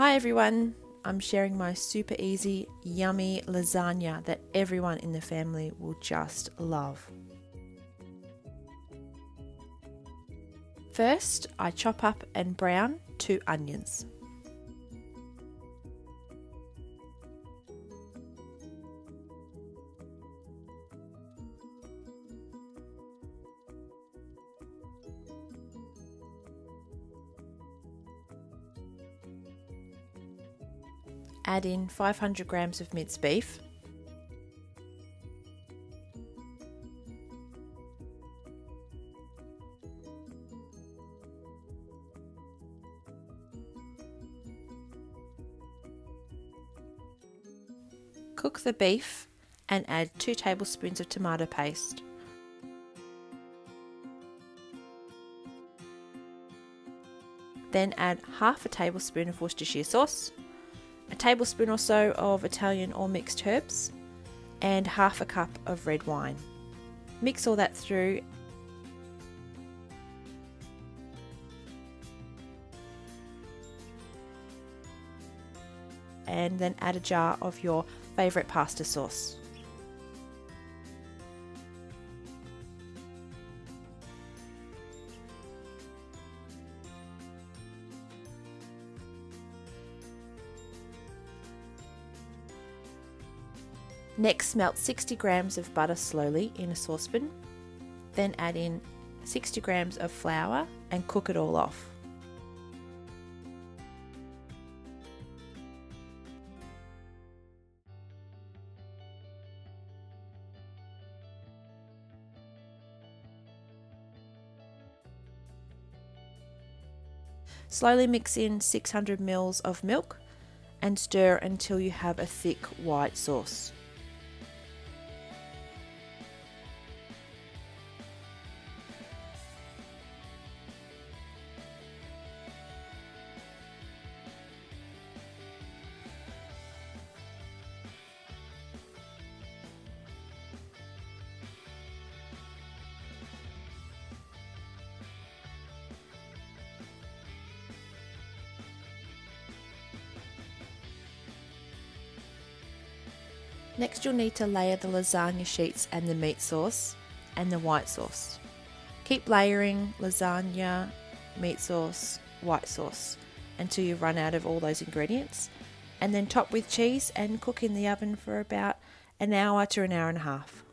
Hi everyone, I'm sharing my super easy, yummy lasagna that everyone in the family will just love. First, I chop up and brown 2 onions. Add in 500 grams of minced beef, cook the beef and add 2 tablespoons of tomato paste. Then add half a tablespoon of Worcestershire sauce, a tablespoon or so of Italian or mixed herbs, and half a cup of red wine. Mix all that through. And then add a jar of your favourite pasta sauce. Next, melt 60 grams of butter slowly in a saucepan. Then add in 60 grams of flour and cook it all off. Slowly mix in 600 ml of milk and stir until you have a thick white sauce. Next, you'll need to layer the lasagna sheets and the meat sauce and the white sauce. Keep layering lasagna, meat sauce, white sauce until you run out of all those ingredients, and then top with cheese and cook in the oven for about an hour to an hour and a half.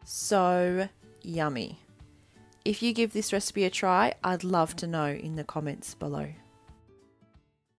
So yummy. If you give this recipe a try, I'd love to know in the comments below.